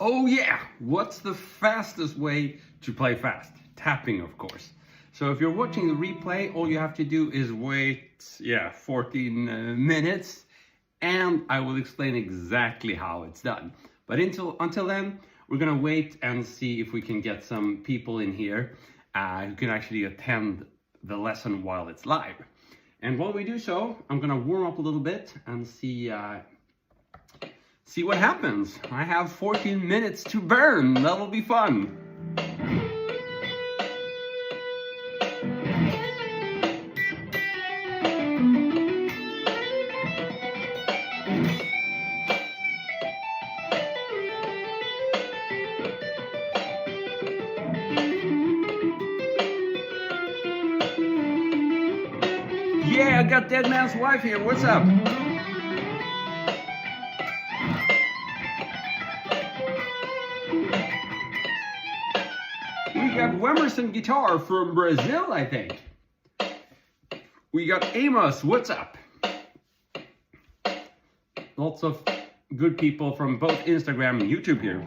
Oh yeah, what's the fastest way to play fast? Tapping, of course. So if you're watching the replay, all you have to do is wait, 14 minutes, and I will explain exactly how it's done. But until then, we're gonna wait and see if we can get some people in here who can actually attend the lesson while it's live. And while we do so, I'm gonna warm up a little bit and see what happens. I have 14 minutes to burn. That'll be fun. Yeah, I got Dead Man's Wife here. What's up? We got Wemerson Guitar from Brazil, I think. We got Amos. What's up? Lots of good people from both Instagram and YouTube here.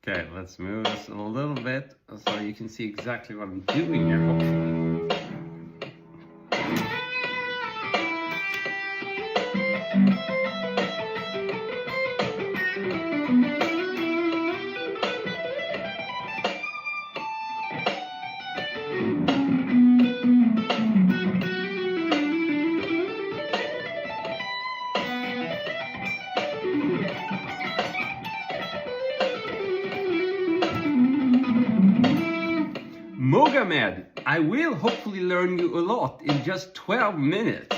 Okay, let's move this a little bit so you can see exactly what I'm doing here, hopefully. Mogamed, I will hopefully learn you a lot in just 12 minutes.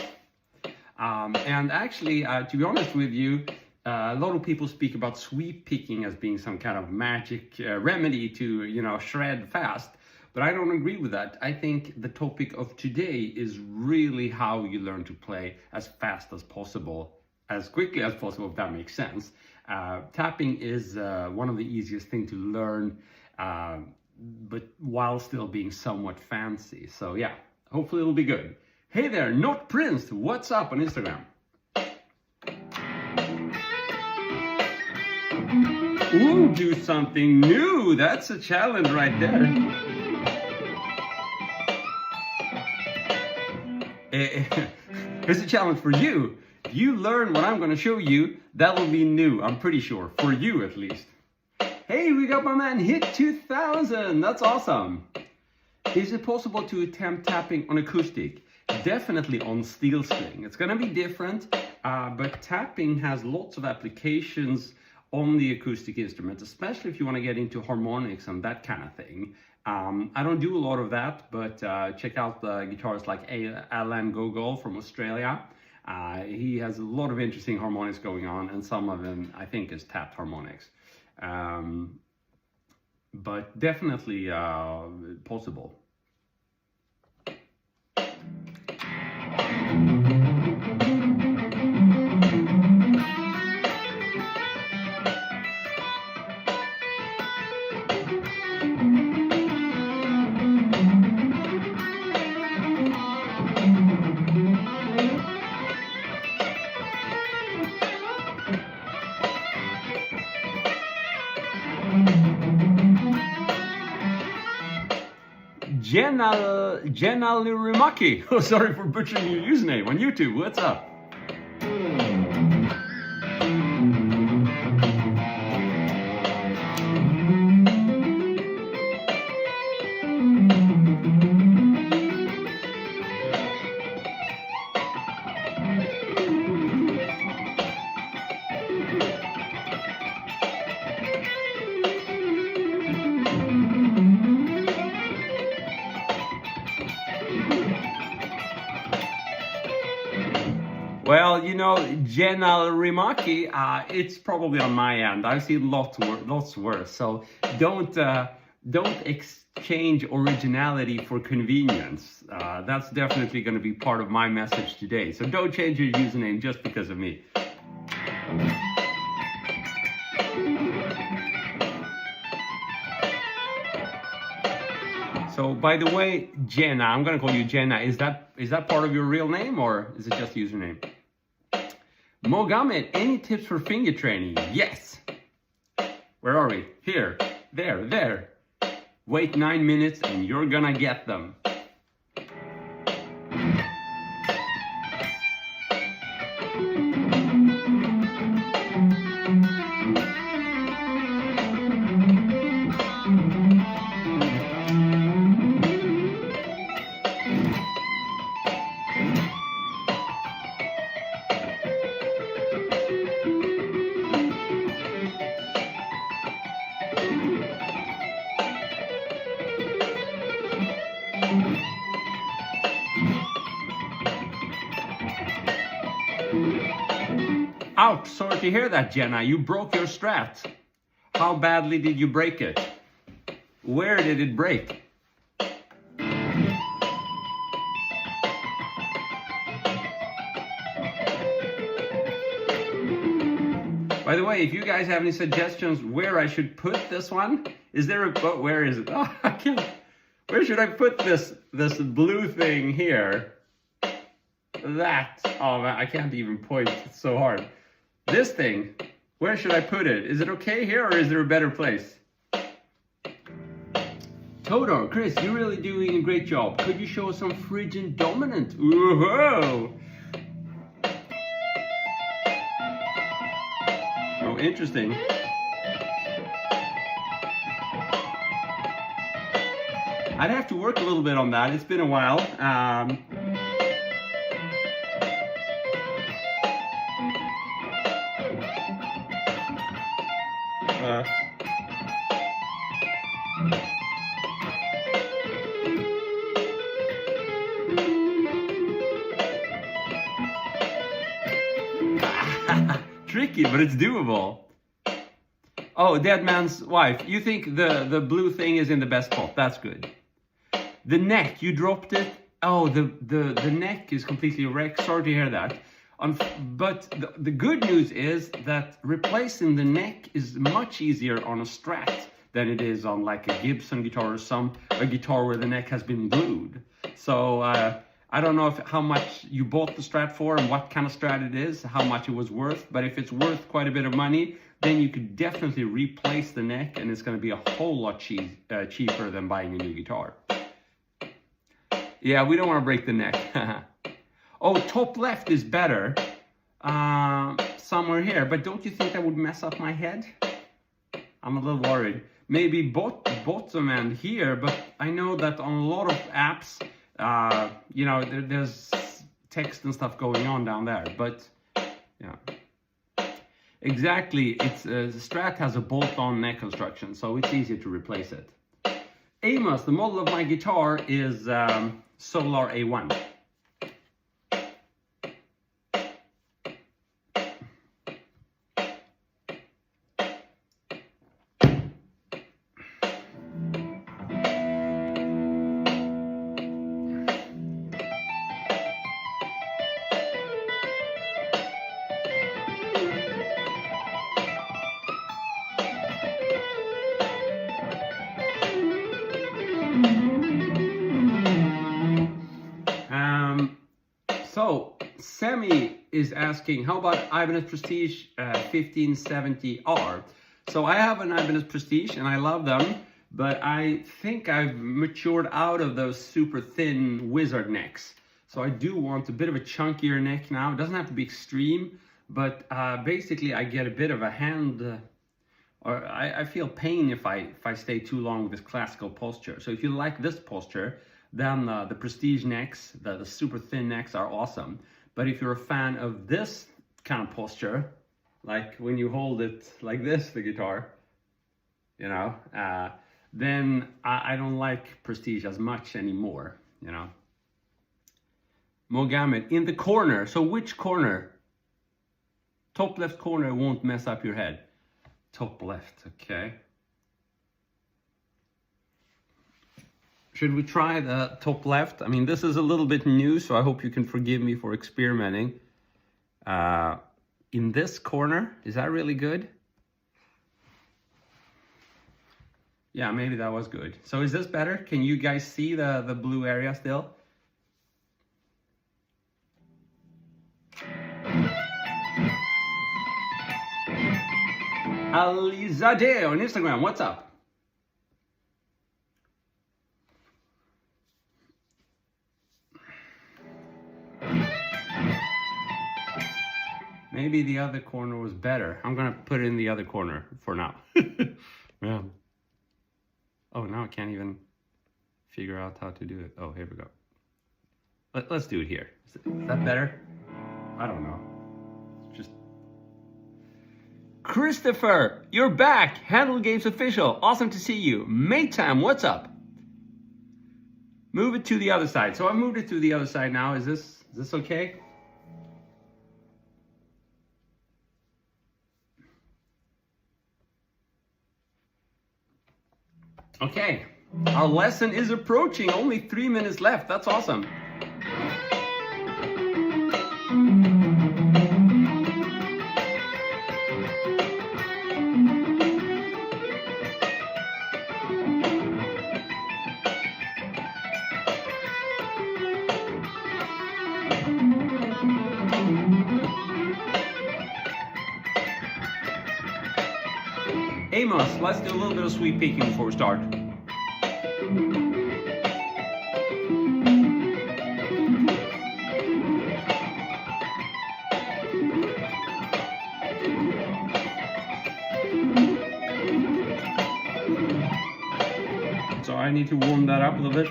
And actually, to be honest with you, a lot of people speak about sweep picking as being some kind of magic remedy to, shred fast. But I don't agree with that. I think the topic of today is really how you learn to play as fast as possible, as quickly as possible, if that makes sense. Tapping is one of the easiest things to learn, but while still being somewhat fancy. So yeah, hopefully it'll be good. Hey there, Not Prince, what's up on Instagram? Ooh, do something new. That's a challenge right there. Here's a challenge for you. If you learn what I'm going to show you, that'll be new, I'm pretty sure, for you at least. Hey, we got my man Hit 2000. That's awesome. Is it possible to attempt tapping on acoustic? Definitely on steel string. It's going to be different, but tapping has lots of applications on the acoustic instrument, especially if you want to get into harmonics and that kind of thing. I don't do a lot of that, but check out the guitarists like Alan Gogol from Australia. He has a lot of interesting harmonics going on, and some of them I think is tapped harmonics. But definitely possible. Jenna Lirimaki. Oh, sorry for butchering your username on YouTube. What's up? Well, Well, you know, Jenna Rimaki, it's probably on my end. I've seen lots worse. So don't exchange originality for convenience. That's definitely going to be part of my message today. So don't change your username just because of me. So, by the way, Jenna, I'm gonna call you Jenna. Is that part of your real name or is it just a username? Mogamed, any tips for finger training? Yes. Where are we? Here, there. Wait 9 minutes and you're gonna get them. Ouch, sorry to hear that, Jenna. You broke your Strat. How badly did you break it? Where did it break? By the way, if you guys have any suggestions where I should put this one, is there a, oh, where is it? Oh, I can't. Where should I put this blue thing here? That, oh man, I can't even point, it's so hard. This thing, where should I put it? Is it okay here or is there a better place? Todor, Chris, you're really doing a great job. Could you show us some Phrygian dominant? Whoa! Oh, interesting. I'd have to work a little bit on that. It's been a while. Tricky, but it's doable. Oh, Dead Man's Wife. You think the blue thing is in the best spot. That's good. The neck, you dropped it. Oh, the neck is completely wrecked. Sorry to hear that. But the good news is that replacing the neck is much easier on a Strat than it is on like a Gibson guitar or a guitar where the neck has been glued. So I don't know how much you bought the Strat for and what kind of Strat it is, how much it was worth. But if it's worth quite a bit of money, then you could definitely replace the neck and it's going to be a whole lot cheaper than buying a new guitar. Yeah, we don't want to break the neck. Oh, top left is better. Somewhere here. But don't you think that would mess up my head? I'm a little worried. Maybe bottom end here, but I know that on a lot of apps, you know, there's text and stuff going on down there. But, yeah. Exactly, the Strat has a bolt-on neck construction, so it's easier to replace it. Amos, the model of my guitar is Solar A1. So, Semi is asking, how about Ibanez Prestige 1570R? So I have an Ibanez Prestige and I love them, but I think I've matured out of those super thin wizard necks. So I do want a bit of a chunkier neck now. It doesn't have to be extreme, but basically I get a bit of a hand, or I feel pain if I stay too long with this classical posture. So if you like this posture, then the Prestige necks, the super thin necks are awesome. But if you're a fan of this kind of posture, like when you hold it like this, the guitar, you know, then I don't like Prestige as much anymore, you know. Mogamed, in the corner. So which corner? Top left corner won't mess up your head. Top left, okay. Should we try the top left? I mean, this is a little bit new, so I hope you can forgive me for experimenting. In this corner, is that really good? Yeah, maybe that was good. So is this better? Can you guys see the blue area still? Alizadeh on Instagram, what's up? Maybe the other corner was better. I'm gonna put it in the other corner for now. Yeah. Oh, now I can't even figure out how to do it. Oh, here we go. Let's do it here. Is that better? I don't know. Just Christopher, you're back. Handle Games official. Awesome to see you. Maytam, what's up? Move it to the other side. So I moved it to the other side now. Is this okay? Okay, our lesson is approaching. Only 3 minutes left. That's awesome. Amos, let's do a little bit of sweep peeking before we start. So I need to warm that up a little bit.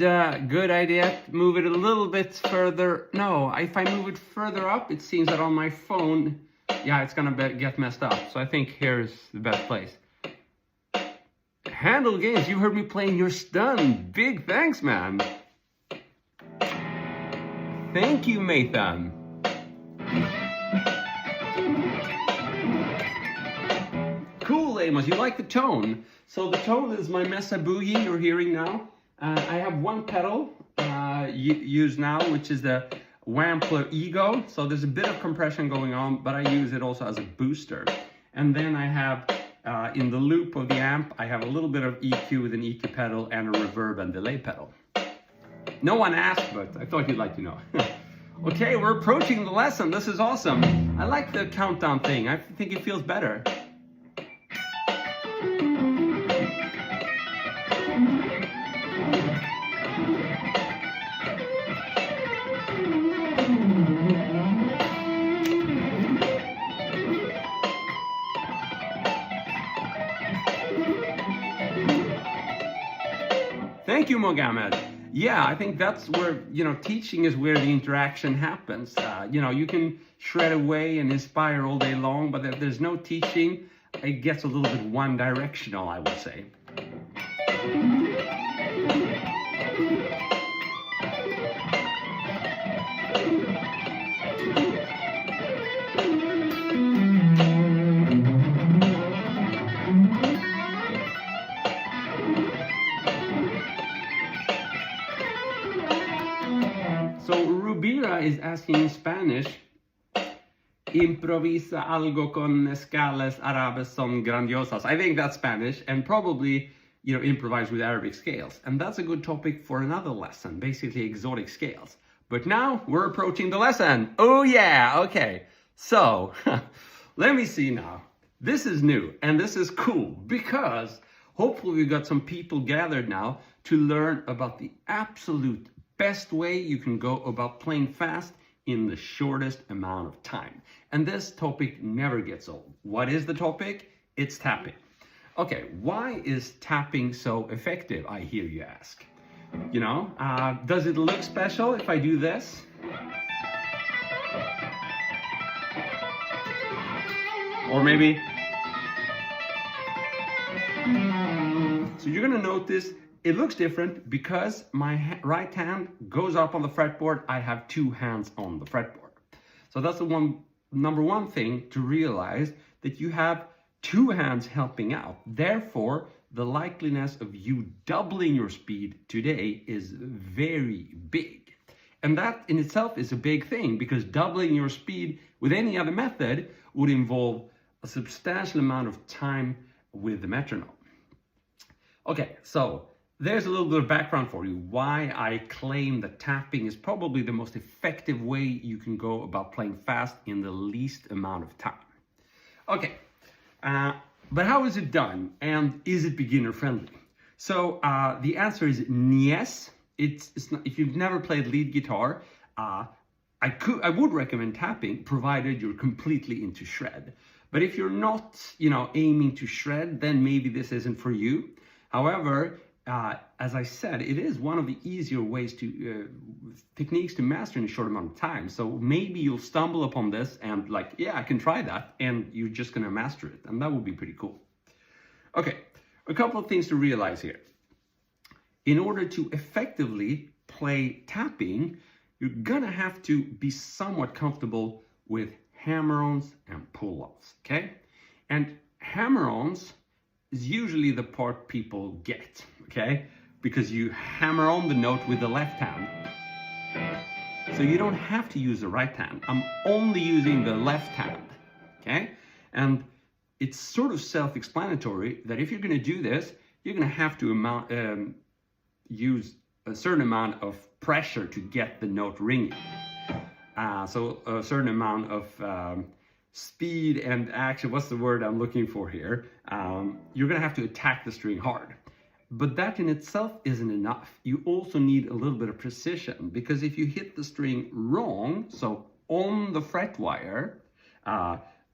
Yeah, good idea. Move it a little bit further. No, if I move it further up, it seems that on my phone, yeah, it's gonna get messed up. So I think here's the best place. Handle Games, you heard me playing your stun. Big thanks, man. Thank you, Mathan. Cool, Amos, you like the tone. So the tone is my Mesa Boogie you're hearing now. I have one pedal used now, which is the Wampler Ego. So there's a bit of compression going on, but I use it also as a booster. And then I have, in the loop of the amp, I have a little bit of EQ with an EQ pedal and a reverb and delay pedal. No one asked, but I thought you'd like to know. Okay, we're approaching the lesson. This is awesome. I like the countdown thing. I think it feels better. Thank you, Mogamed. Yeah, I think that's where, teaching is where the interaction happens. You can shred away and inspire all day long, but if there's no teaching, it gets a little bit one-directional, I would say. So Rubira is asking in Spanish, improvisa algo con escalas árabes son grandiosas. I think that's Spanish, and probably, improvise with Arabic scales. And that's a good topic for another lesson, basically exotic scales. But now we're approaching the lesson. Oh yeah, okay. So, let me see now. This is new, and this is cool, because hopefully we got some people gathered now to learn about the absolute best way you can go about playing fast in the shortest amount of time. And this topic never gets old. What is the topic? It's tapping. Okay, why is tapping so effective, I hear you ask? You know, does it look special if I do this? Or maybe... So you're gonna notice it looks different because my right hand goes up on the fretboard. I have two hands on the fretboard. So that's the number one thing to realize, that you have two hands helping out. Therefore, the likeliness of you doubling your speed today is very big. And that in itself is a big thing, because doubling your speed with any other method would involve a substantial amount of time with the metronome. Okay, so there's a little bit of background for you why I claim that tapping is probably the most effective way you can go about playing fast in the least amount of time. Okay, but how is it done, and is it beginner friendly? So the answer is yes. It's not, if you've never played lead guitar, I would recommend tapping, provided you're completely into shred. But if you're not, aiming to shred, then maybe this isn't for you. However, as I said, it is one of the easier ways techniques to master in a short amount of time. So maybe you'll stumble upon this and like, yeah, I can try that, and you're just gonna master it, and that would be pretty cool. Okay, a couple of things to realize here. In order to effectively play tapping, you're gonna have to be somewhat comfortable with hammer-ons and pull-offs, okay? And hammer-ons is usually the part people get, okay? Because you hammer on the note with the left hand. So you don't have to use the right hand. I'm only using the left hand, okay? And it's sort of self-explanatory that if you're gonna do this, you're gonna have to use a certain amount of pressure to get the note ringing. So a certain amount of speed and action, what's the word I'm looking for here? You're gonna have to attack the string hard. But that in itself isn't enough. You also need a little bit of precision, because if you hit the string wrong, so on the fret wire,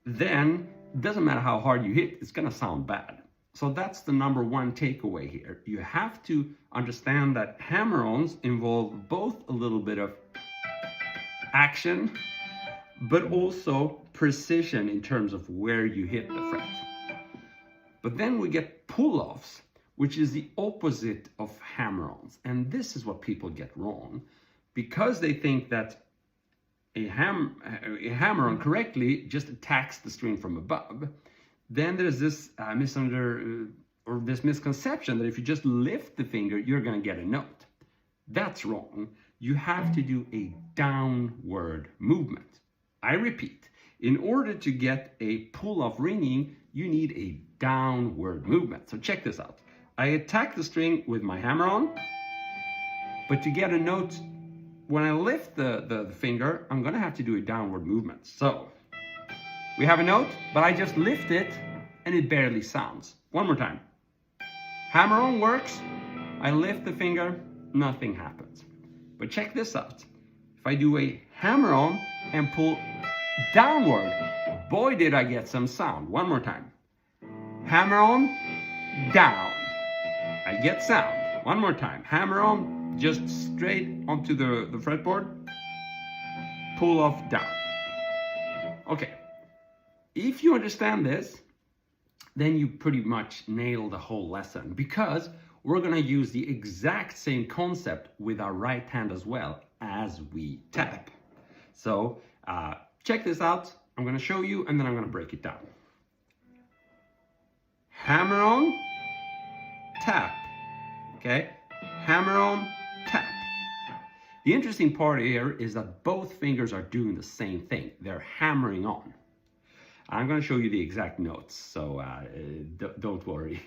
then it doesn't matter how hard you hit, it's gonna sound bad. So that's the number one takeaway here. You have to understand that hammer-ons involve both a little bit of action, but also precision in terms of where you hit the fret. But then we get pull-offs, which is the opposite of hammer-ons. And this is what people get wrong, because they think that a hammer-on correctly just attacks the string from above. Then there's this misconception that if you just lift the finger, you're gonna get a note. That's wrong. You have to do a downward movement. I repeat, in order to get a pull-off ringing, you need a downward movement. So check this out. I attack the string with my hammer-on, but to get a note, when I lift the finger, I'm gonna have to do a downward movement. So we have a note, but I just lift it and it barely sounds. One more time. Hammer-on works, I lift the finger, nothing happens. But check this out. If I do a hammer-on and pull downward, boy did I get some sound. One more time. Hammer-on, down. I get sound. One more time. Hammer-on, just straight onto the fretboard. Pull off, down. Okay. If you understand this, then you pretty much nail the whole lesson, because we're gonna use the exact same concept with our right hand as well as we tap. So check this out. I'm gonna show you and then I'm gonna break it down. Hammer on, tap, okay? Hammer on, tap. The interesting part here is that both fingers are doing the same thing. They're hammering on. I'm going to show you the exact notes, so don't worry.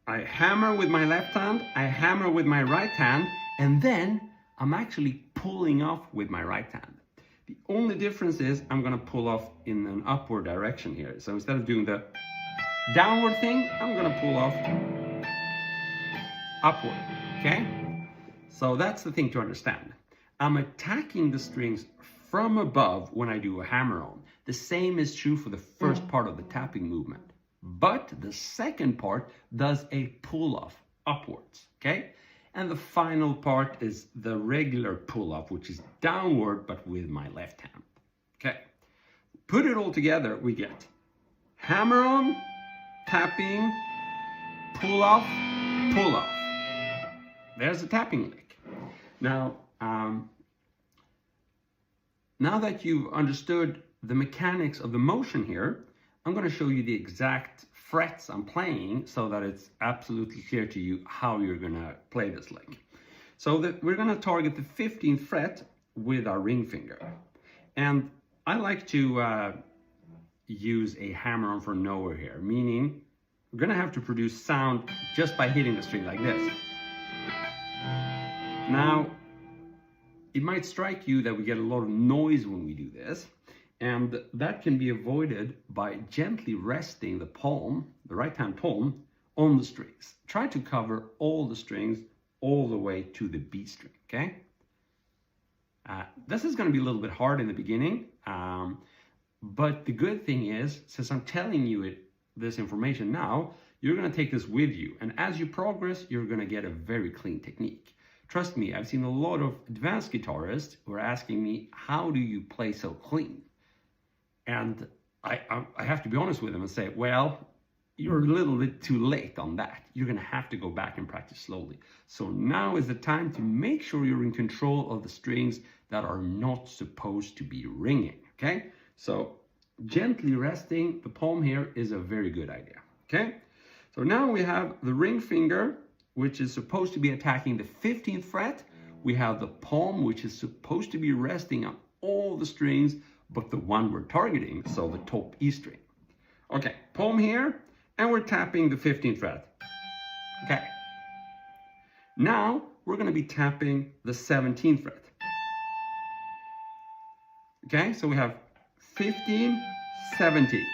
I hammer with my left hand, I hammer with my right hand, and then I'm actually pulling off with my right hand. The only difference is I'm going to pull off in an upward direction here. So instead of doing the downward thing, I'm going to pull off upward, okay? So that's the thing to understand. I'm attacking the strings from above when I do a hammer-on. The same is true for the first part of the tapping movement. But the second part does a pull-off upwards, okay? And the final part is the regular pull-off, which is downward, but with my left hand, okay? Put it all together, we get hammer-on, tapping, pull-off, pull-off. There's a tapping lick. Now, now that you've understood the mechanics of the motion here, I'm going to show you the exact frets I'm playing so that it's absolutely clear to you how you're going to play this lick. So we're going to target the 15th fret with our ring finger. And I like to use a hammer-on from nowhere here, meaning we're going to have to produce sound just by hitting the string like this. Now, it might strike you that we get a lot of noise when we do this, and that can be avoided by gently resting the palm, the right hand palm, on the strings. Try to cover all the strings all the way to the B string, okay? This is going to be a little bit hard in the beginning, but the good thing is, since I'm telling you this information now, you're going to take this with you, and as you progress, you're going to get a very clean technique. Trust me, I've seen a lot of advanced guitarists who are asking me, how do you play so clean? And I have to be honest with them and say, well, you're a little bit too late on that. You're going to have to go back and practice slowly. So now is the time to make sure you're in control of the strings that are not supposed to be ringing, okay? So gently resting the palm here is a very good idea, okay? So now we have the ring finger, which is supposed to be attacking the 15th fret. We have the palm, which is supposed to be resting on all the strings, but the one we're targeting, so the top E string. Okay, palm here, and we're tapping the 15th fret. Okay. Now, we're gonna be tapping the 17th fret. Okay, so we have 15, 17.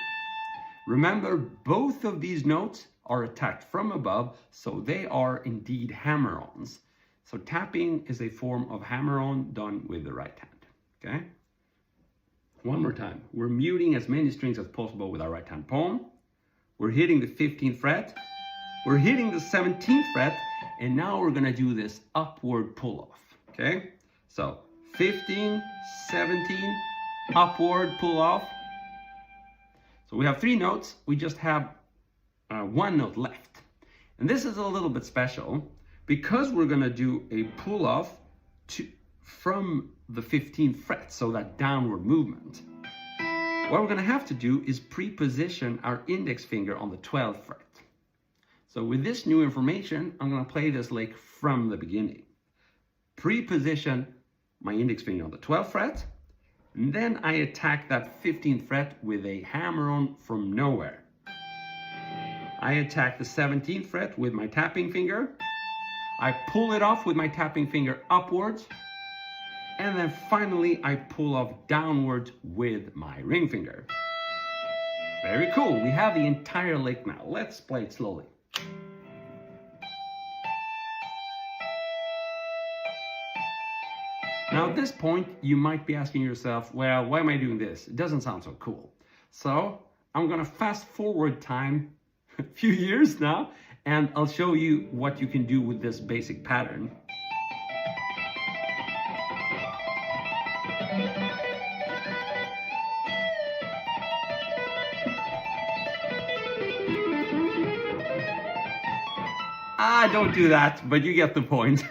Remember, both of these notes are attacked from above, so they are indeed hammer-ons. So tapping is a form of hammer-on done with the right hand, okay? One more time. We're muting as many strings as possible with our right hand palm. We're hitting the 15th fret. We're hitting the 17th fret, and now we're gonna do this upward pull-off, okay? So 15, 17, upward pull-off. So we have 3 notes. We just have 1 note left. And this is a little bit special because we're gonna do a pull-off from the 15th fret, so that downward movement. What we're gonna have to do is pre-position our index finger on the 12th fret. So with this new information, I'm gonna play this lick from the beginning. Pre-position my index finger on the 12th fret, and then I attack that 15th fret with a hammer-on from nowhere. I attack the 17th fret with my tapping finger. I pull it off with my tapping finger upwards. And then finally, I pull off downwards with my ring finger. Very cool. We have the entire lick now. Let's play it slowly. Now at this point, you might be asking yourself, well, why am I doing this? It doesn't sound so cool. So I'm gonna fast forward time a few years now, and I'll show you what you can do with this basic pattern. Don't do that, but you get the point.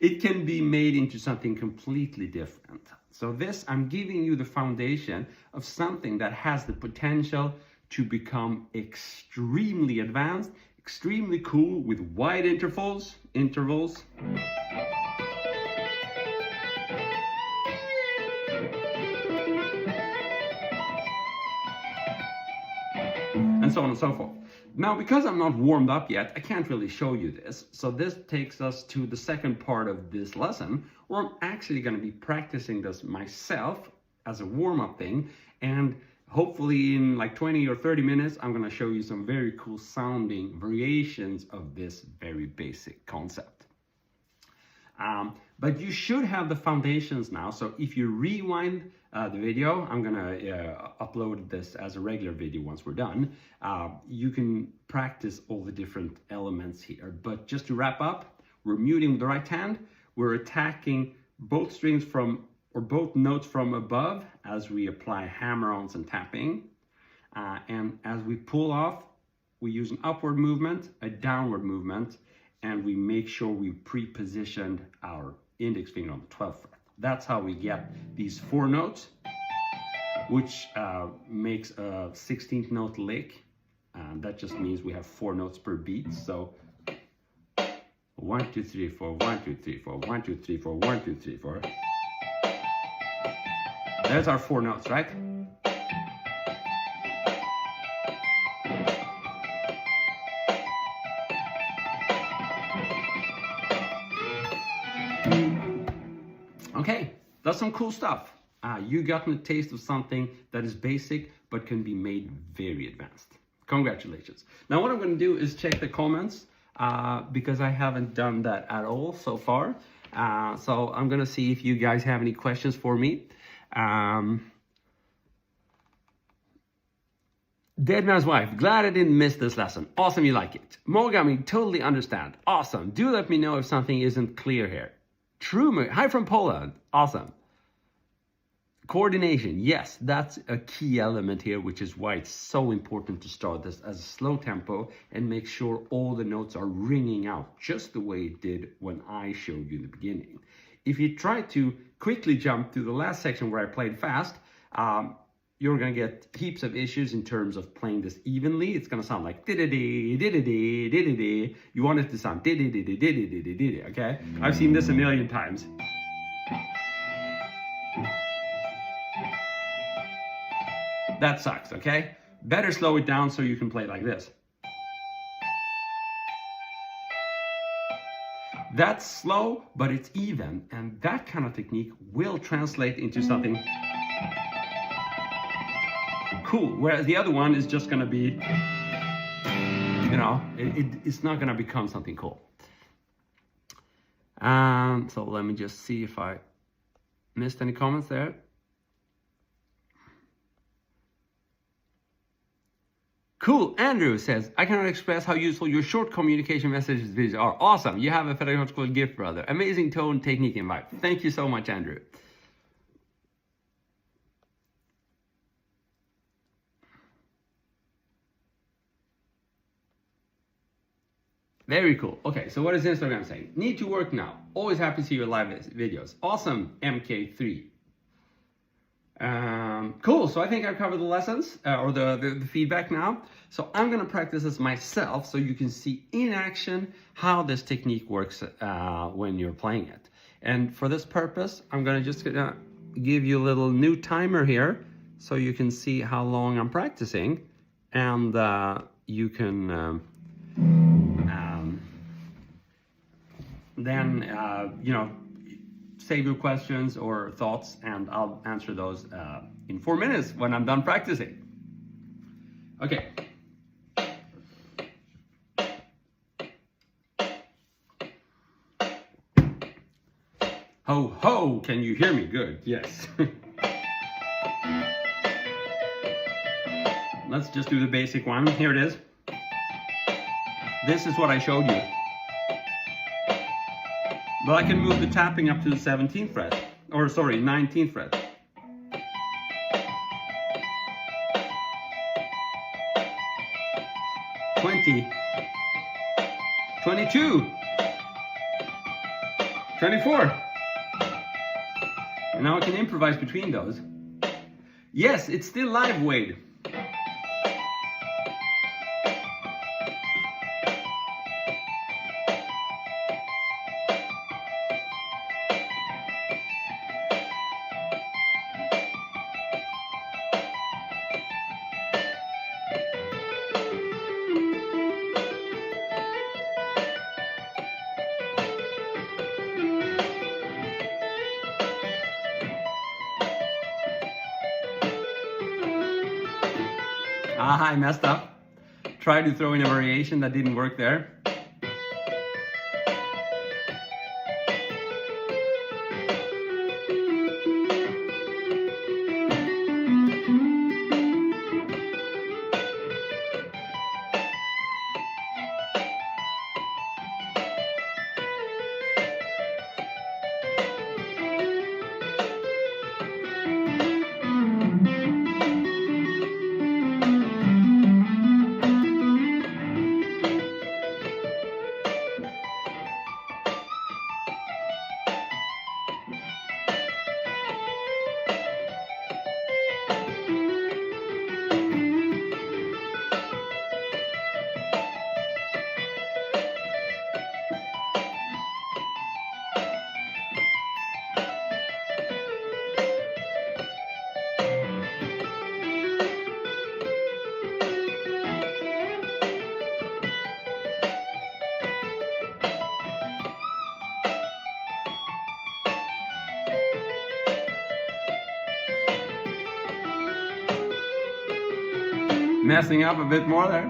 It can be made into something completely different. So this, I'm giving you the foundation of something that has the potential to become extremely advanced, extremely cool with wide intervals. And so on and so forth. Now, because I'm not warmed up yet, I can't really show you this. So this takes us to the second part of this lesson, where I'm actually going to be practicing this myself as a warm-up thing. And hopefully in like 20 or 30 minutes, I'm going to show you some very cool sounding variations of this very basic concept. But you should have the foundations now. So if you rewind the video, I'm gonna upload this as a regular video once we're done. You can practice all the different elements here. But just to wrap up, we're muting with the right hand. We're attacking both strings from, or both notes from above as we apply hammer-ons and tapping. And as we pull off, we use an upward movement, a downward movement, and we make sure we pre-positioned our index finger on the 12th fret. That's how we get these 4 notes, which makes a 16th note lick. That just means we have 4 notes per beat. So 1, 2, 3, 4, 1, 2, 3, 4, 1, 2, 3, 4, 1, 2, 3, 4. There's our 4 notes, right? Okay, that's some cool stuff. You gotten a taste of something that is basic but can be made very advanced. Congratulations. Now what I'm going to do is check the comments because I haven't done that at all so far. So I'm going to see if you guys have any questions for me. Dead Man's Wife, glad I didn't miss this lesson. Awesome, you like it. Mogami, totally understand. Awesome. Do let me know if something isn't clear here. True, hi from Poland. Awesome. Coordination, yes, that's a key element here, which is why it's so important to start this as a slow tempo and make sure all the notes are ringing out just the way it did when I showed you in the beginning. If you try to quickly jump to the last section where I played fast, you're going to get heaps of issues in terms of playing this evenly. It's going to sound like di-di-di, di-di-di, di-di-di. You want it to sound di-di-di-di, di-di-di, di-di, okay? I've seen this a million times. That sucks, okay? Better slow it down so you can play like this. That's slow, but it's even, and that kind of technique will translate into something cool, whereas the other one is just gonna be, you know, it's not gonna become something cool. So let me just see if I missed any comments there. Cool, Andrew says, I cannot express how useful your short communication messages videos are. Awesome, you have a pedagogical gift, brother. Amazing tone, technique, and vibe. Thank you so much, Andrew. Very cool. Okay, so what is Instagram saying? Need to work now. Always happy to see your live videos. Awesome, MK3. Cool, so I think I've covered the lessons or the feedback now. So I'm gonna practice this myself so you can see in action how this technique works when you're playing it. And for this purpose, I'm gonna just give you a little new timer here so you can see how long I'm practicing, and you can then you know, save your questions or thoughts, and I'll answer those in 4 minutes when I'm done practicing. Okay. Ho ho, can you hear me? Good, yes. Let's just do the basic one. Here it is. This is what I showed you. But I can move the tapping up to the 17th fret, or sorry, 19th fret. $20, $22, $24. And now I can improvise between those. Yes, it's still live, Wade. I messed up. Tried to throw in a variation that didn't work there. messing up a bit more there.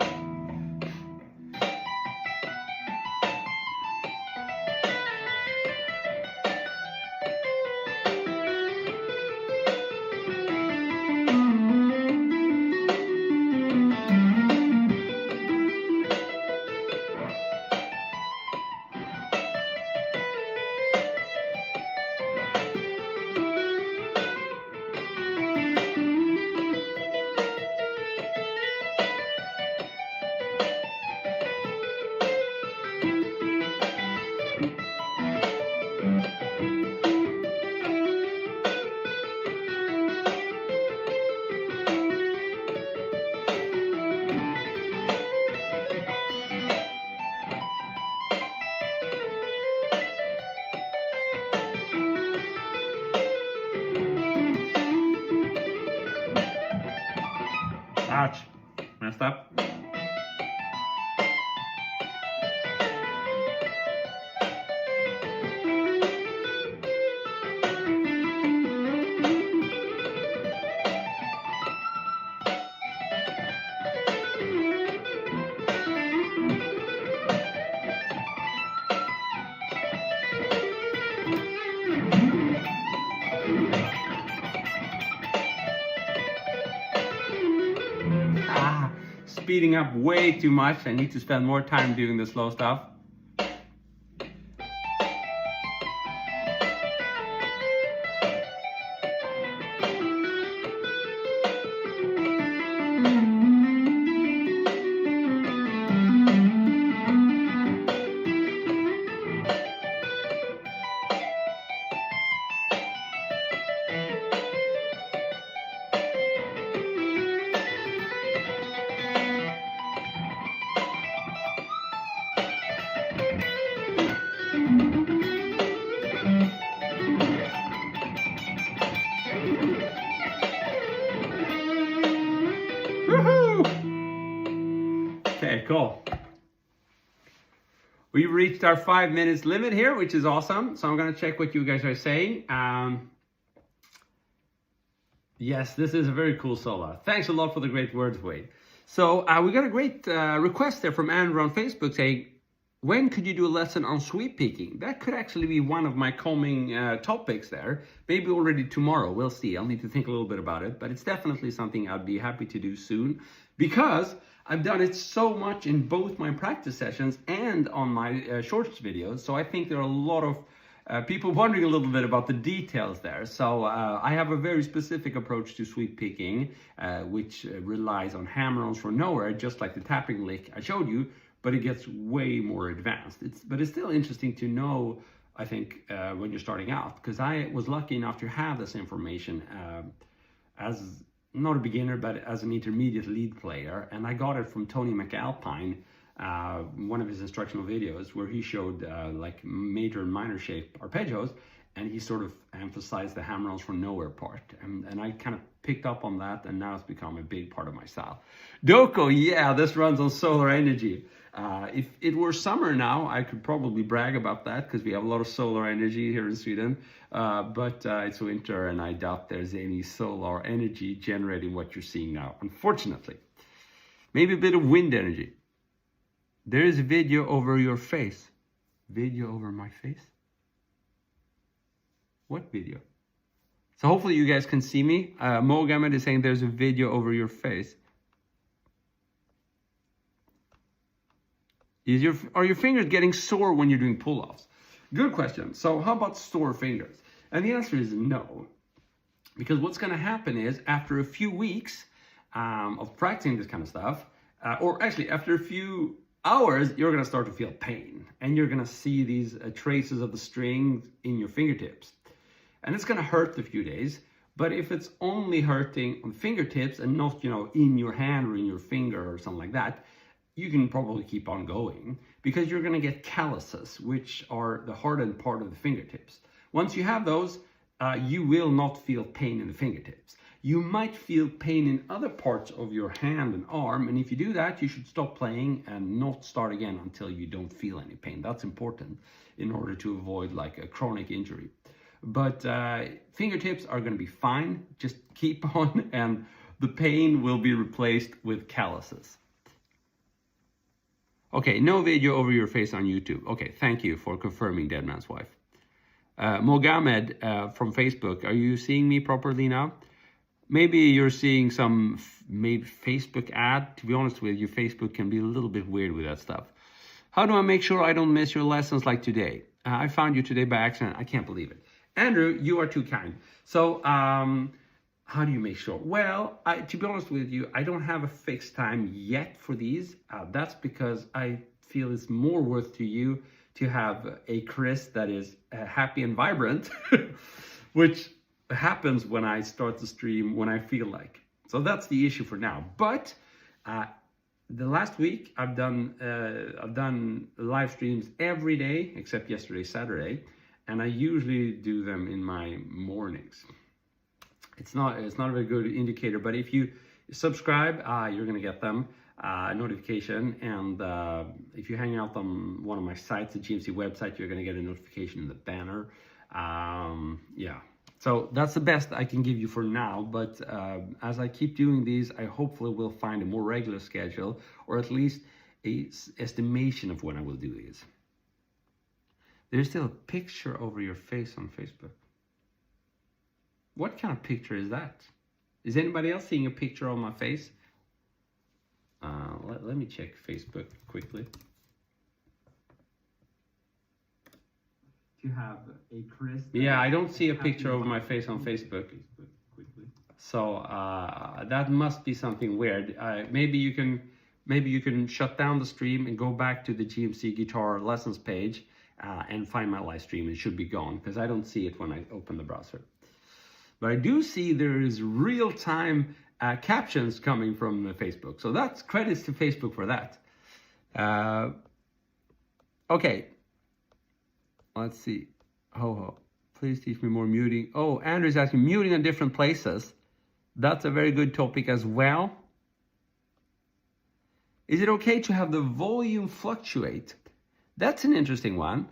Ouch, messed up. Speeding up way too much. I need to spend more time doing the slow stuff. Okay, cool. We've reached our 5 minutes limit here, which is awesome. So I'm going to check what you guys are saying. Yes, this is a very cool solo. Thanks a lot for the great words, Wade. So we got a great request there from Andrew on Facebook saying, when could you do a lesson on sweep picking? That could actually be one of my coming topics there. Maybe already tomorrow, we'll see. I'll need to think a little bit about it, but it's definitely something I'd be happy to do soon because I've done it so much in both my practice sessions and on my shorts videos. So I think there are a lot of people wondering a little bit about the details there. So I have a very specific approach to sweep picking, which relies on hammer-ons from nowhere, just like the tapping lick I showed you, but it gets way more advanced. But it's still interesting to know, I think, when you're starting out, because I was lucky enough to have this information as not a beginner, but as an intermediate lead player. And I got it from Tony McAlpine, one of his instructional videos where he showed like major and minor shape arpeggios, and he sort of emphasized the hammer-ons from nowhere part. And I kind of picked up on that, and now it's become a big part of my style. Doko, yeah, this runs on solar energy. If it were summer now, I could probably brag about that because we have a lot of solar energy here in Sweden. But it's winter, and I doubt there's any solar energy generating what you're seeing now, unfortunately. Maybe a bit of wind energy. There is a video over your face. Video over my face? What video? So hopefully you guys can see me. Mogamed is saying there's a video over your face. Are your fingers getting sore when you're doing pull-offs? Good question. So how about sore fingers? And the answer is no. Because what's going to happen is after a few weeks of practicing this kind of stuff, or actually after a few hours, you're going to start to feel pain. And you're going to see these traces of the string in your fingertips. And it's going to hurt a few days. But if it's only hurting on fingertips and not, in your hand or in your finger or something like that, you can probably keep on going because you're going to get calluses, which are the hardened part of the fingertips. Once you have those, you will not feel pain in the fingertips. You might feel pain in other parts of your hand and arm, and if you do that, you should stop playing and not start again until you don't feel any pain. That's important in order to avoid like a chronic injury. But fingertips are going to be fine. Just keep on, and The pain will be replaced with calluses. Okay, no video over your face on YouTube. Okay, thank you for confirming, Dead Man's Wife. Mogamed from Facebook, are you seeing me properly now? Maybe you're seeing some maybe Facebook ad. To be honest with you, Facebook can be a little bit weird with that stuff. How do I make sure I don't miss your lessons like today? I found you today by accident. I can't believe it. Andrew, you are too kind. So, how do you make sure? Well, to be honest with you, I don't have a fixed time yet for these. That's because I feel it's more worth to you to have a Chris that is happy and vibrant, which happens when I start the stream when I feel like. So that's the issue for now. But the last week I've done live streams every day except yesterday, Saturday, and I usually do them in my mornings. It's not a very good indicator, but if you subscribe, you're gonna get them notification, and if you hang out on one of my sites, the GMC website, you're gonna get a notification in the banner. Yeah, so that's the best I can give you for now, but as I keep doing these, I hopefully will find a more regular schedule, or at least a estimation of when I will do these. There's still a picture over your face on Facebook. What kind of picture is that? Is anybody else seeing a picture on my face? Let me check Facebook quickly. To have a Chris. Yeah, I don't see a picture of my face on Facebook. So that must be something weird. Maybe you can shut down the stream and go back to the GMC Guitar Lessons page and find my live stream. It should be gone because I don't see it when I open the browser. But I do see there is real-time captions coming from Facebook. So that's credits to Facebook for that. Okay. Let's see. Ho, please teach me more muting. Oh, Andrew's asking muting in different places. That's a very good topic as well. Is it okay to have the volume fluctuate? That's an interesting one.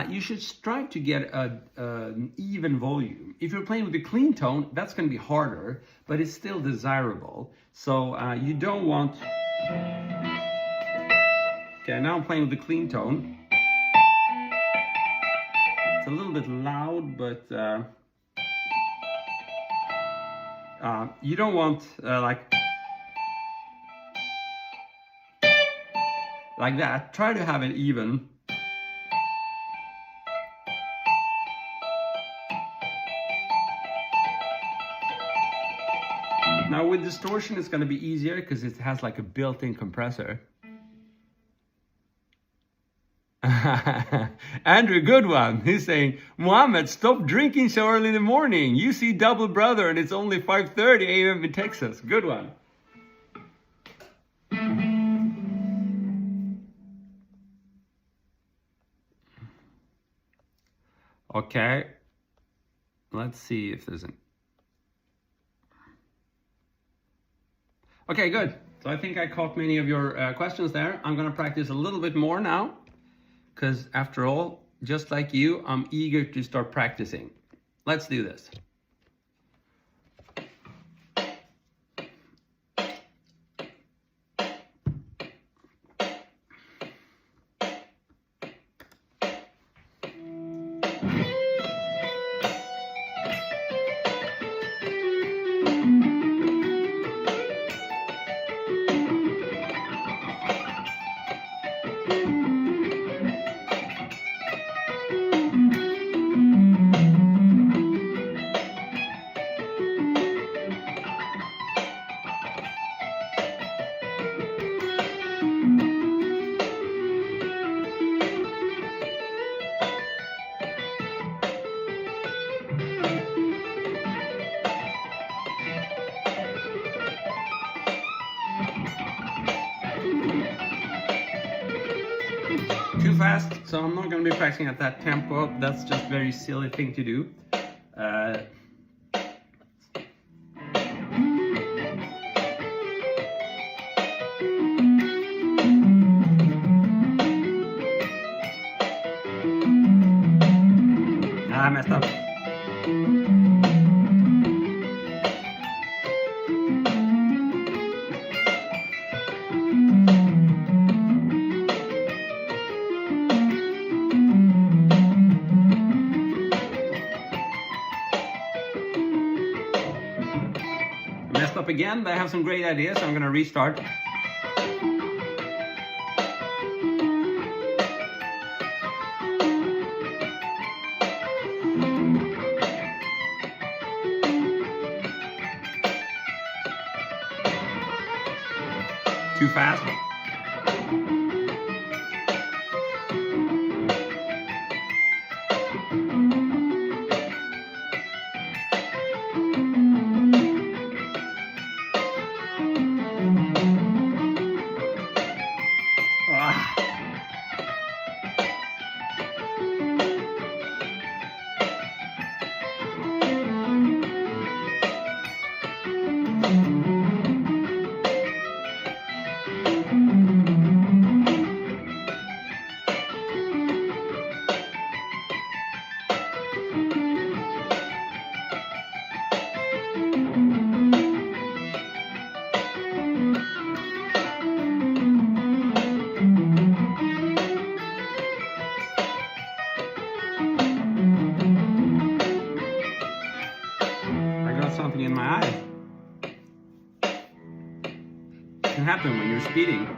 You should strive to get an even volume. If you're playing with a clean tone, that's going to be harder, but it's still desirable. So you don't want... Okay, now I'm playing with the clean tone. It's a little bit loud, but you don't want like that. Try to have it even. Now with distortion, it's going to be easier because it has like a built-in compressor. Andrew, good one. He's saying, Mohammed, stop drinking so early in the morning. You see double brother and it's only 5:30 a.m. in Texas. Good one. Okay. Let's see if there's an... Okay, good. So I think I caught many of your questions there. I'm going to practice a little bit more now. Because after all, just like you, I'm eager to start practicing. Let's do this. Too fast, so I'm not going to be practicing at that tempo. That's just a very silly thing to do. I messed up. up again, but I have some great ideas, so I'm gonna restart. Too fast. Something in my eye. It can happen when you're speeding.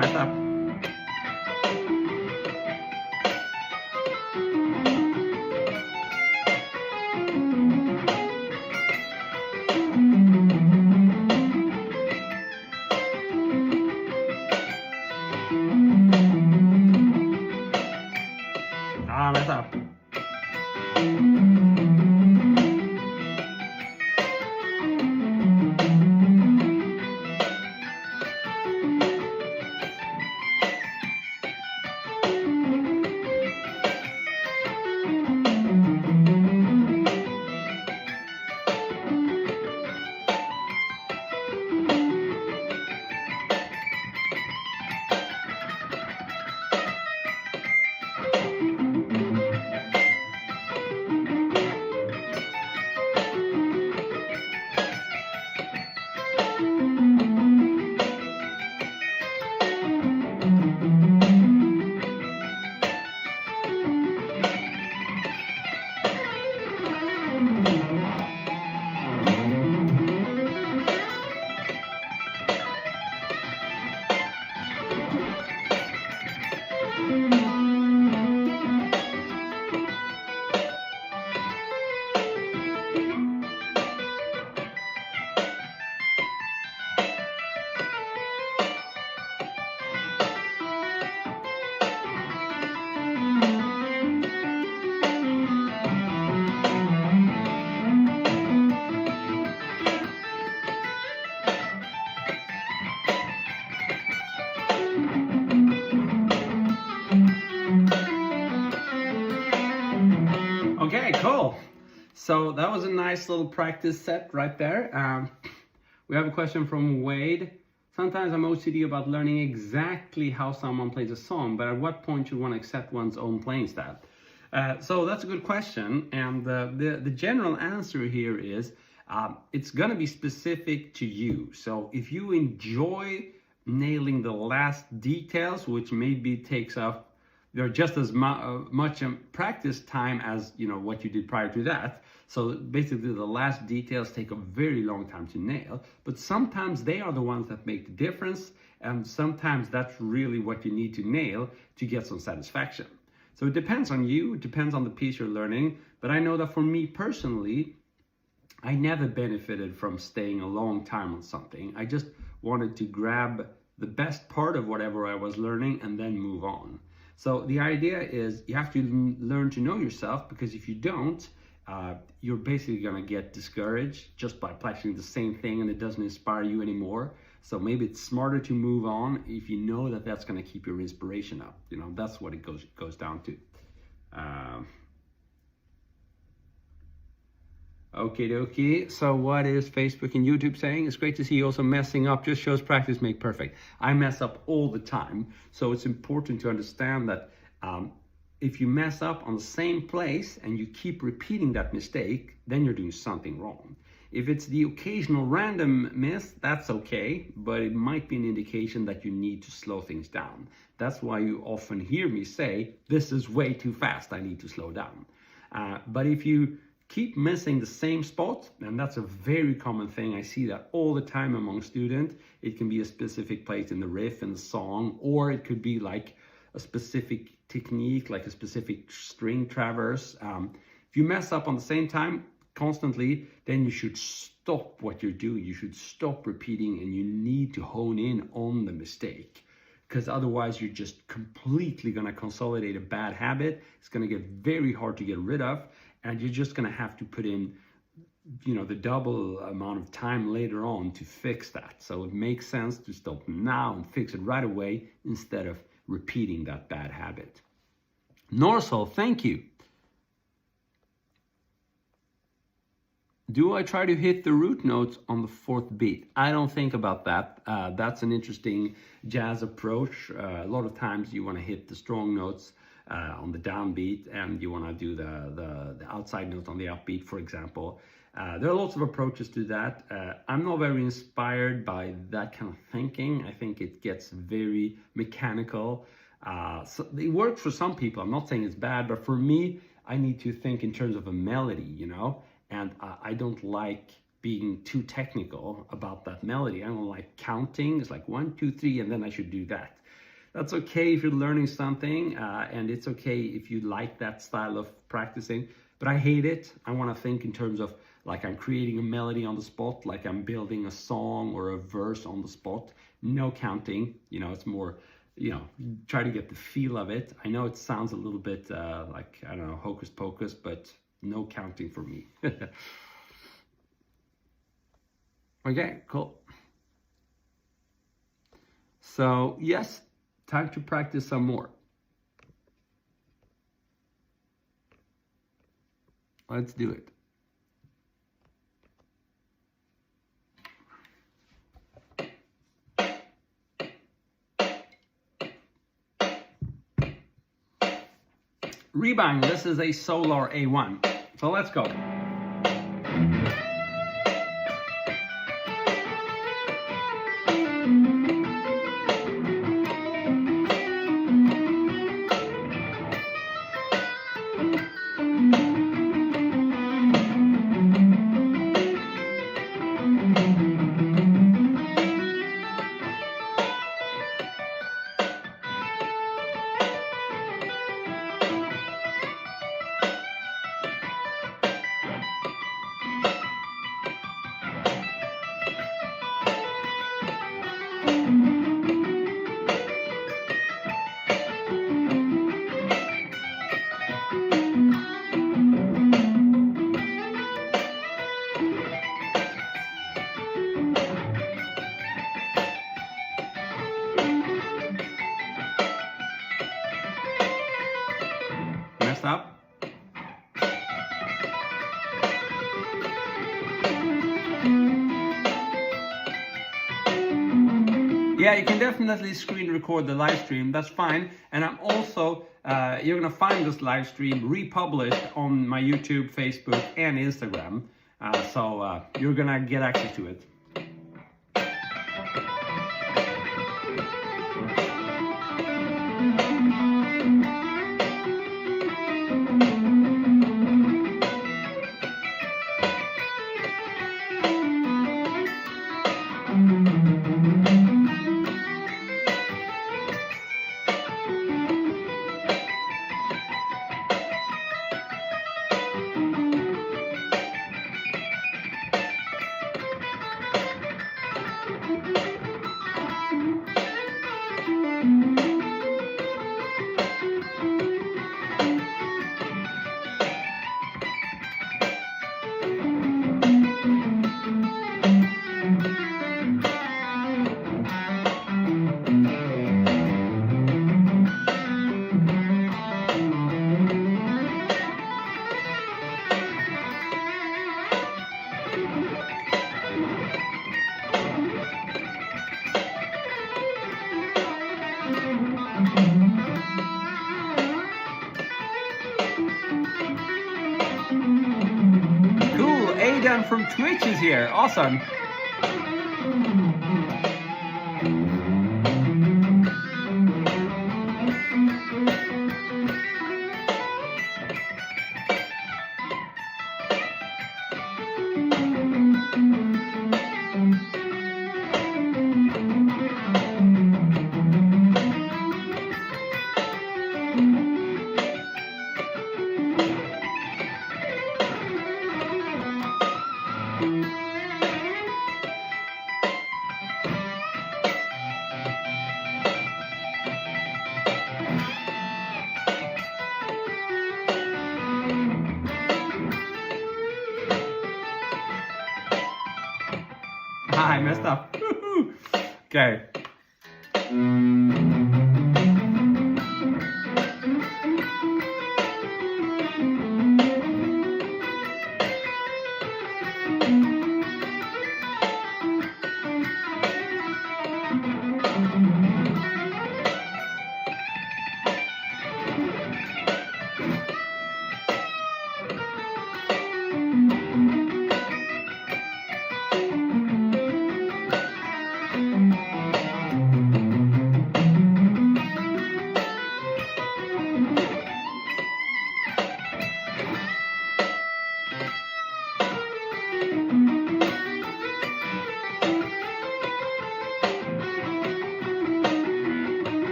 Messed up. Messed up. Okay, cool. So that was a nice little practice set right there. We have a question from Wade. Sometimes I'm OCD about learning exactly how someone plays a song, but at what point should one accept one's own playing style? So that's a good question, and the general answer here is it's going to be specific to you. So if you enjoy nailing the last details, which maybe takes up just as much practice time as what you did prior to that. So basically the last details take a very long time to nail, but sometimes they are the ones that make the difference, and sometimes that's really what you need to nail to get some satisfaction. So it depends on you, it depends on the piece you're learning, but I know that for me personally, I never benefited from staying a long time on something. I just wanted to grab the best part of whatever I was learning and then move on. So the idea is you have to learn to know yourself, because if you don't, you're basically going to get discouraged just by practicing the same thing and it doesn't inspire you anymore. So maybe it's smarter to move on if you know that that's going to keep your inspiration up. That's what it goes down to. Okay, dokie. So what is Facebook and YouTube saying? It's great to see you also messing up. Just shows practice make perfect. I mess up all the time. So it's important to understand that if you mess up on the same place and you keep repeating that mistake, then you're doing something wrong. If it's the occasional random miss, that's okay, but it might be an indication that you need to slow things down. That's why you often hear me say, this is way too fast, I need to slow down. But if you keep missing the same spot, and that's a very common thing. I see that all the time among students. It can be a specific place in the riff in the song, or it could be like a specific technique, like a specific string traverse. If you mess up on the same time constantly, then you should stop what you're doing. You should stop repeating, and you need to hone in on the mistake, because otherwise you're just completely going to consolidate a bad habit. It's going to get very hard to get rid of. And you're just going to have to put in, the double amount of time later on to fix that. So it makes sense to stop now and fix it right away instead of repeating that bad habit. Norsol, thank you. Do I try to hit the root notes on the fourth beat? I don't think about that. That's an interesting jazz approach. A lot of times you want to hit the strong notes on the downbeat, and you want to do the outside note on the upbeat, for example. There are lots of approaches to that. I'm not very inspired by that kind of thinking. I think it gets very mechanical. So it works for some people. I'm not saying it's bad, but for me, I need to think in terms of a melody, and I don't like being too technical about that melody. I don't like counting. It's like 1, 2, 3, and then I should do that. That's okay if you're learning something, and it's okay if you like that style of practicing, but I hate it. I want to think in terms of like I'm creating a melody on the spot, like I'm building a song or a verse on the spot. No counting, it's more, try to get the feel of it. I know it sounds a little bit like, I don't know, hocus pocus, but no counting for me. Okay, cool. So yes, time to practice some more. Let's do it. Rebang, this is a Solar A1. So let's go. Up. Yeah, you can definitely screen record the live stream. That's fine. And I'm also, you're going to find this live stream republished on my YouTube, Facebook, and Instagram. So you're going to get access to it. Dan from Twitch is here. Awesome. I messed up. Okay.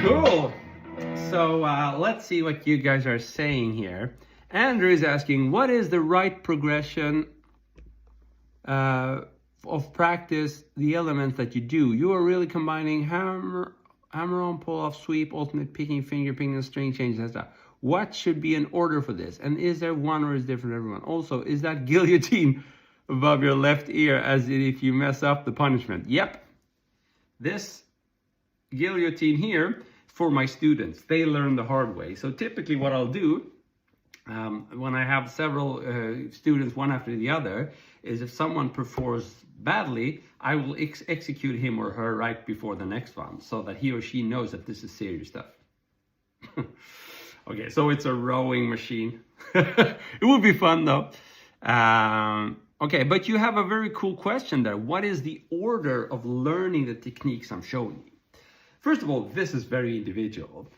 Cool. So let's see what you guys are saying here. Andrew is asking, what is the right progression of practice, the elements that you do? You are really combining hammer on, pull off, sweep, alternate picking, finger picking, and string changes and stuff. What should be an order for this? And is there one or is it different for everyone? Also, is that guillotine above your left ear as if you mess up the punishment? Yep. This guillotine here for my students. They learn the hard way. So typically what I'll do when I have several students one after the other is if someone performs badly, I will execute him or her right before the next one so that he or she knows that this is serious stuff. Okay, so it's a rowing machine. It would be fun though. Okay, but you have a very cool question there. What is the order of learning the techniques I'm showing you? First of all, this is very individual.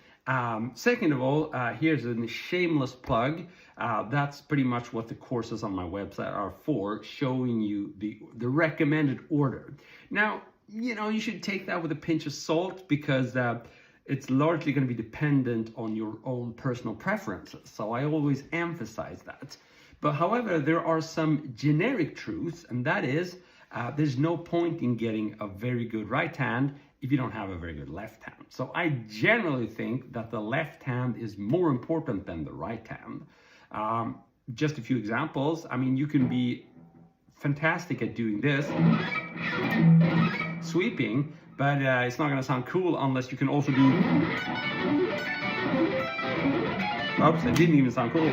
Second of all, here's a shameless plug. That's pretty much what the courses on my website are for, showing you the recommended order. Now, you know, you should take that with a pinch of salt because it's largely going to be dependent on your own personal preferences. So I always emphasize that. But however, there are some generic truths, and that is there's no point in getting a very good right hand if you don't have a very good left hand. So I generally think that the left hand is more important than the right hand. Just a few examples. I mean, you can be fantastic at doing this, sweeping, but it's not going to sound cool unless you can also do... Oops, it didn't even sound cool.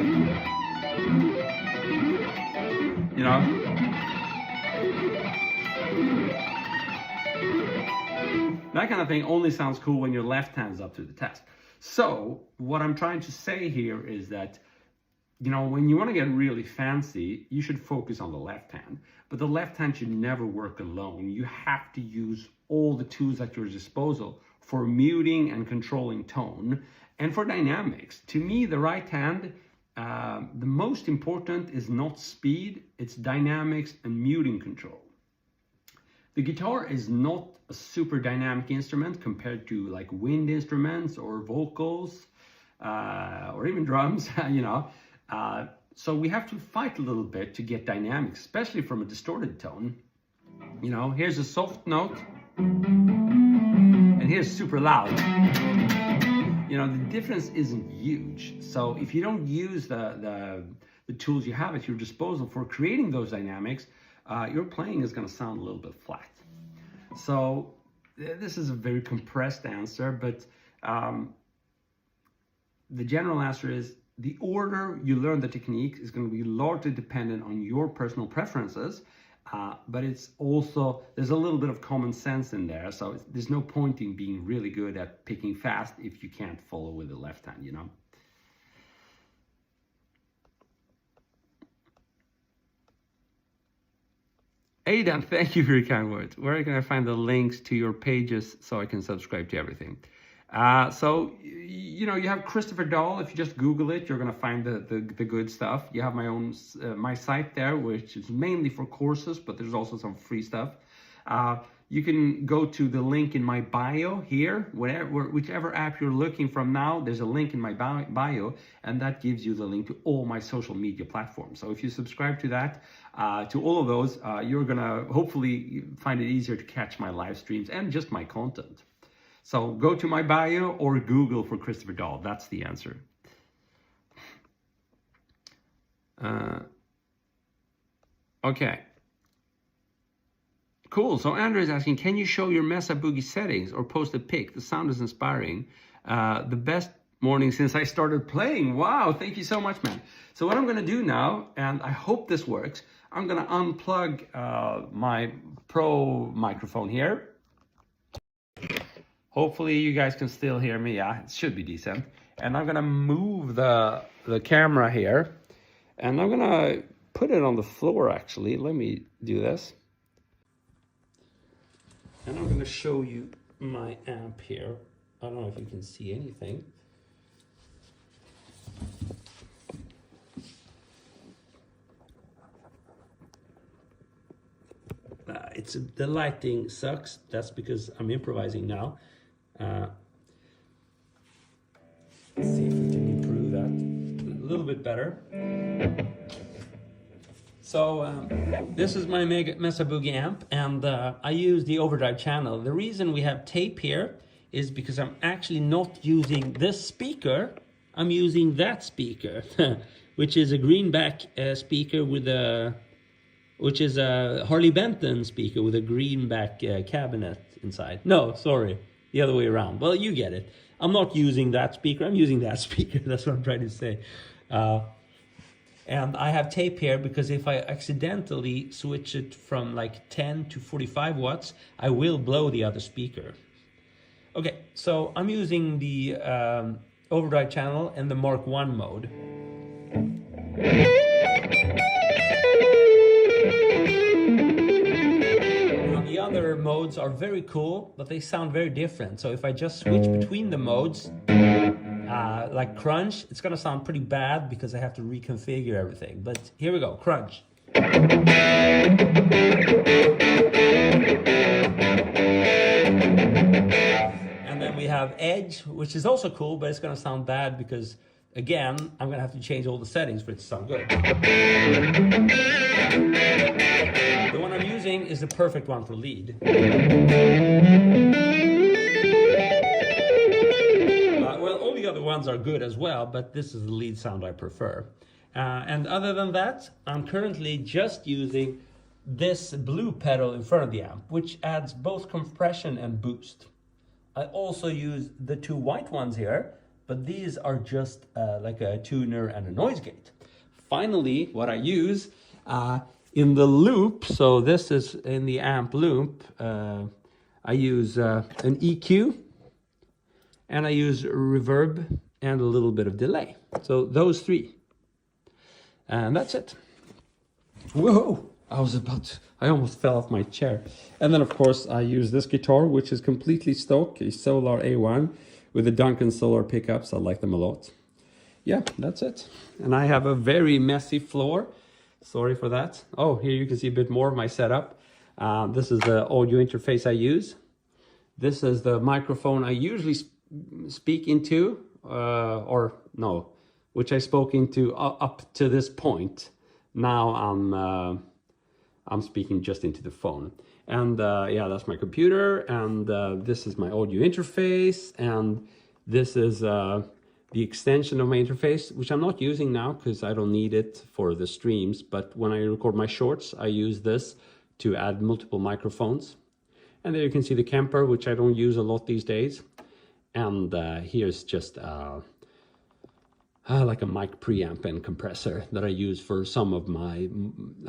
You know? That kind of thing only sounds cool when your left hand is up to the task. So what I'm trying to say here is that, you know, when you want to get really fancy, you should focus on the left hand. But the left hand should never work alone. You have to use all the tools at your disposal for muting and controlling tone and for dynamics. To me, the right hand, the most important is not speed, it's dynamics and muting control. The guitar is not a super dynamic instrument compared to like wind instruments or vocals or even drums, you know. So we have to fight a little bit to get dynamics, especially from a distorted tone. You know, here's a soft note and here's super loud. You know, the difference isn't huge. So if you don't use the the tools you have at your disposal for creating those dynamics, your playing is going to sound a little bit flat. So this is a very compressed answer, but the general answer is the order you learn the technique is going to be largely dependent on your personal preferences, but it's also, there's a little bit of common sense in there. So there's no point in being really good at picking fast if you can't follow with the left hand, you know? Aidan, thank you for your kind words. Where can I find the links to your pages so I can subscribe to everything? So, you know, you have Christopher Dahl. If you just Google it, you're going to find the good stuff. You have my own, my site there, which is mainly for courses, but there's also some free stuff. You can go to the link in my bio here, whichever app you're looking from now, there's a link in my bio, and that gives you the link to all my social media platforms. So if you subscribe to that, to all of those, you're gonna hopefully find it easier to catch my live streams and just my content. So go to my bio or Google for Christopher Dahl. That's the answer. Okay. Cool. So Andrew is asking, can you show your Mesa Boogie settings or post a pic? The sound is inspiring. The best morning since I started playing. Wow, thank you so much, man. So what I'm going to do now, and I hope this works, I'm going to unplug my Pro microphone here. Hopefully you guys can still hear me. Yeah, it should be decent. And I'm going to move the camera here. And I'm going to put it on the floor, actually. Let me do this. And I'm going to show you my amp here. I don't know if you can see anything. The lighting sucks. That's because I'm improvising now. Let's see if we can improve that a little bit better. So this is my Mesa Boogie amp, and I use the overdrive channel. The reason we have tape here is because I'm actually not using this speaker. I'm using that speaker, which is a greenback speaker with a, which is a Harley Benton speaker with a greenback cabinet inside. No, sorry, the other way around. Well, you get it. I'm not using that speaker. I'm using that speaker. That's what I'm trying to say. And I have tape here because if I accidentally switch it from like 10 to 45 watts, I will blow the other speaker. Okay, so I'm using the overdrive channel and the Mark I mode. Now, the other modes are very cool, but they sound very different. So if I just switch between the modes, like crunch, it's gonna sound pretty bad because I have to reconfigure everything. But here we go, crunch. And then we have edge, which is also cool, but it's gonna sound bad because, again, I'm gonna have to change all the settings for it to sound good. The one I'm using is the perfect one for lead. The other ones are good as well, but this is the lead sound I prefer. And other than that, I'm currently just using this blue pedal in front of the amp, which adds both compression and boost. I also use the two white ones here, but these are just like a tuner and a noise gate. Finally, what I use in the loop, so this is in the amp loop, I use an EQ, and I use reverb and a little bit of delay. So those three. And that's it. Whoa! I almost fell off my chair. And then of course I use this guitar, which is completely stock, a Solar A1 with the Duncan Solar pickups. I like them a lot. Yeah, that's it. And I have a very messy floor. Sorry for that. Oh, here you can see a bit more of my setup. This is the audio interface I use. This is the microphone I usually speak into, which I spoke into up to this point. Now I'm speaking just into the phone. And yeah, that's my computer, and this is my audio interface, and this is the extension of my interface, which I'm not using now because I don't need it for the streams, but when I record my shorts, I use this to add multiple microphones. And there you can see the Kemper, which I don't use a lot these days. And here's just like a mic preamp and compressor that I use for some of my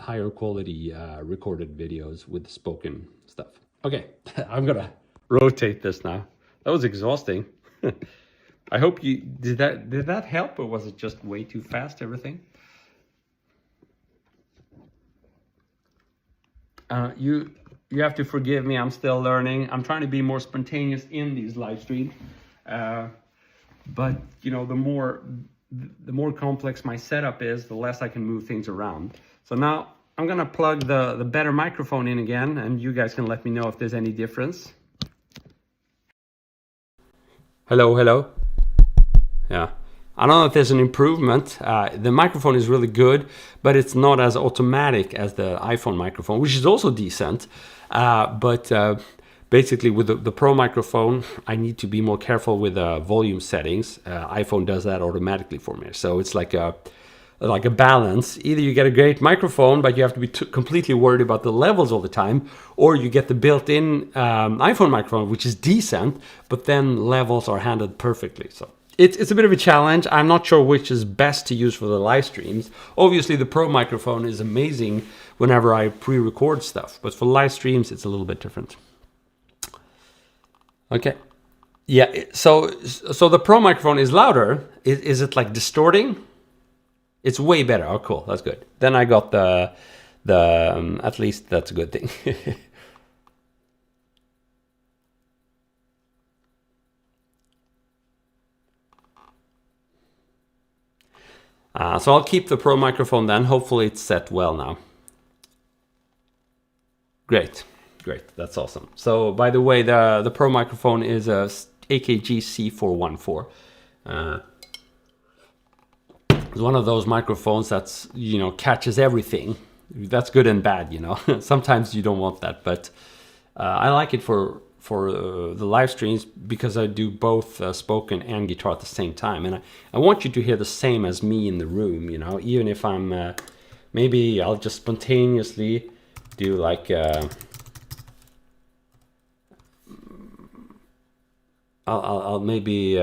higher quality recorded videos with spoken stuff. Okay, I'm gonna rotate this now. That was exhausting. I hope you did that help, or was it just way too fast, everything? You have to forgive me, I'm still learning. I'm trying to be more spontaneous in these live streams. But you know, the more complex my setup is, the less I can move things around. So now I'm gonna plug the better microphone in again, and you guys can let me know if there's any difference. Hello. Yeah, I don't know if there's an improvement. The microphone is really good, but it's not as automatic as the iPhone microphone, which is also decent. Basically with the Pro microphone, I need to be more careful with volume settings. iPhone does that automatically for me. So it's like a balance. Either you get a great microphone, but you have to be completely worried about the levels all the time, or you get the built-in iPhone microphone, which is decent, but then levels are handled perfectly. So it's a bit of a challenge. I'm not sure which is best to use for the live streams. Obviously, the Pro microphone is amazing whenever I pre-record stuff, but for live streams, it's a little bit different. Okay. Yeah, so the Pro microphone is louder. Is it like distorting? It's way better. Oh, cool. That's good. Then I got the at least that's a good thing. So I'll keep the Pro microphone then. Hopefully it's set well now. Great. That's awesome. So by the way, the Pro microphone is a AKG C414. It's one of those microphones that's, you know, catches everything. That's good and bad, you know. Sometimes you don't want that, but I like it for the live streams because I do both spoken and guitar at the same time, and I want you to hear the same as me in the room, you know. Even if I'm maybe I'll just spontaneously do like I'll maybe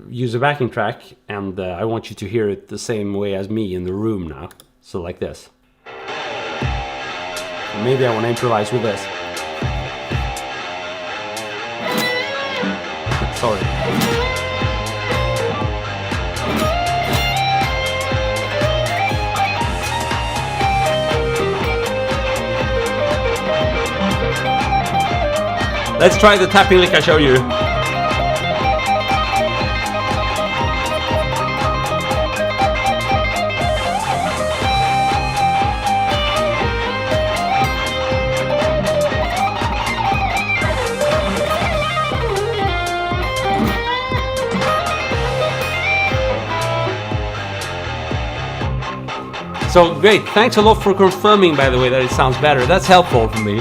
use a backing track, and I want you to hear it the same way as me in the room now. So like this. Maybe I want to improvise with this. Sorry. Let's try the tapping lick I showed you. So great, thanks a lot for confirming, by the way, that it sounds better. That's helpful for me.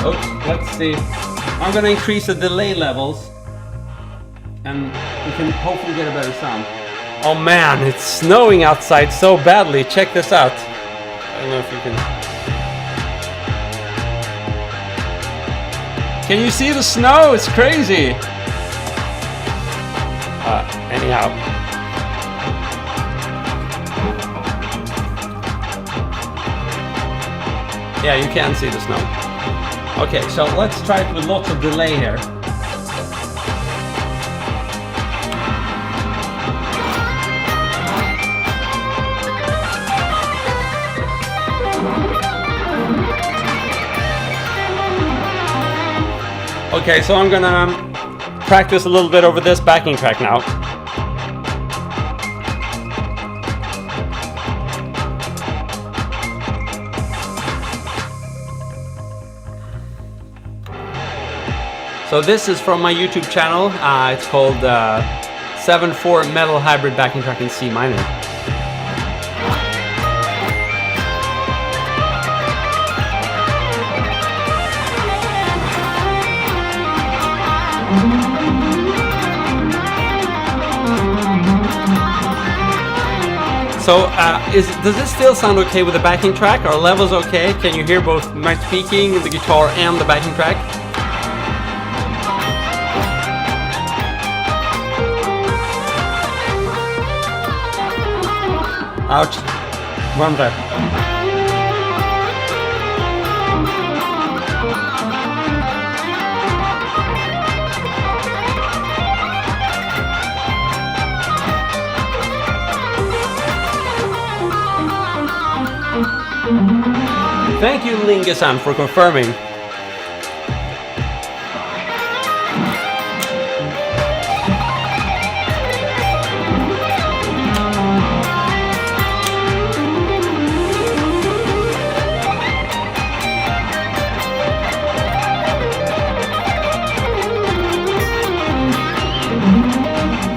Oh, let's see. I'm gonna increase the delay levels, and we can hopefully get a better sound. Oh man, it's snowing outside so badly. Check this out. I don't know if you can. Can you see the snow? It's crazy. Anyhow. Yeah, you can see the snow. Okay, so let's try it with lots of delay here. Okay, so I'm gonna practice a little bit over this backing track now. So this is from my YouTube channel. It's called 7/4 Metal Hybrid Backing Track in C minor. So, does this still sound okay with the backing track? Are levels okay? Can you hear both my speaking, the guitar, and the backing track? Ouch. One rep. Thank you, Linga-san, for confirming.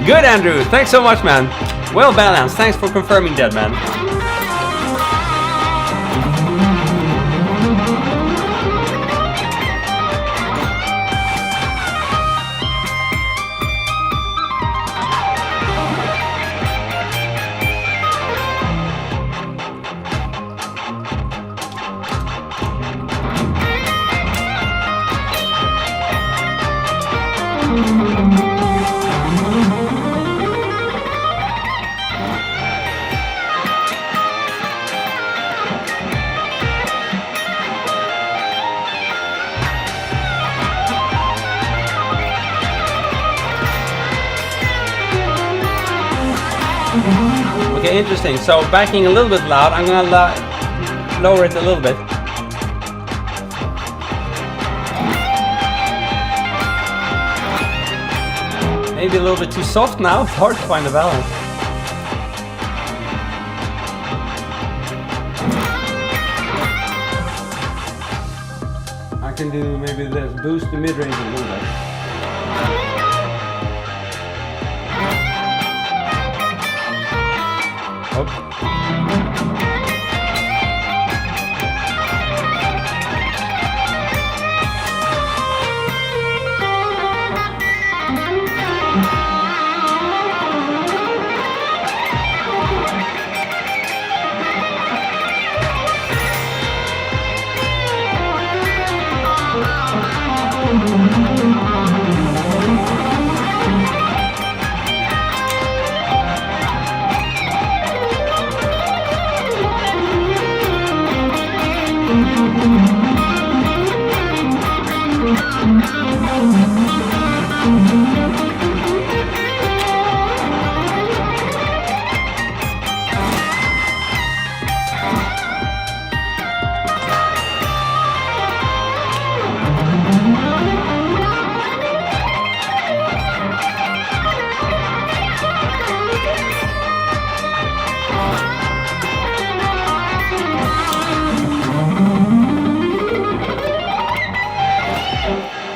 Good, Andrew. Thanks so much, man. Well balanced. Thanks for confirming that, man. Okay, interesting. So backing a little bit loud, I'm gonna lower it a little bit. Maybe a little bit too soft now. It's hard to find the balance. I can do maybe this, boost the mid-range a little bit.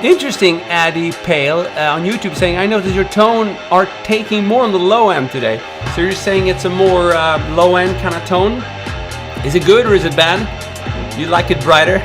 Interesting, Addy Pale on YouTube saying, I noticed your tone are taking more on the low end today. So you're saying it's a more low end kind of tone? Is it good or is it bad? You like it brighter?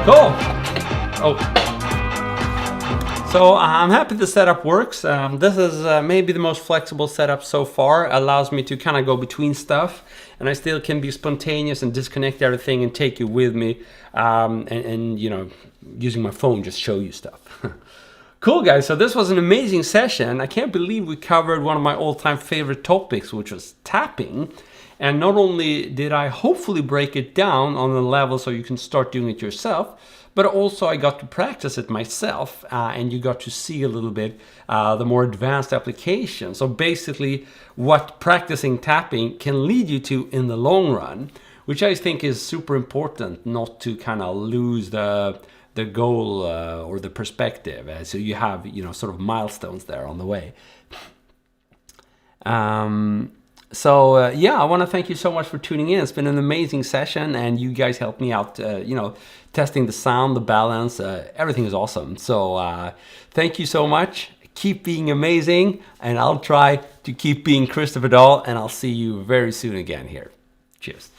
Cool. Oh. So I'm happy the setup works. This is maybe the most flexible setup so far. Allows me to kind of go between stuff, and I still can be spontaneous and disconnect everything and take you with me, and you know, using my phone just show you stuff. Cool, guys. So this was an amazing session. I can't believe we covered one of my all-time favorite topics, which was tapping. And not only did I hopefully break it down on a level so you can start doing it yourself, but also I got to practice it myself, and you got to see a little bit the more advanced application. So basically what practicing tapping can lead you to in the long run, which I think is super important, not to kind of lose the goal or the perspective. So you have, sort of milestones there on the way. I want to thank you so much for tuning in. It's been an amazing session, and you guys helped me out, testing the sound, the balance, everything is awesome. So thank you so much. Keep being amazing, and I'll try to keep being Christopher Dahl, and I'll see you very soon again here. Cheers.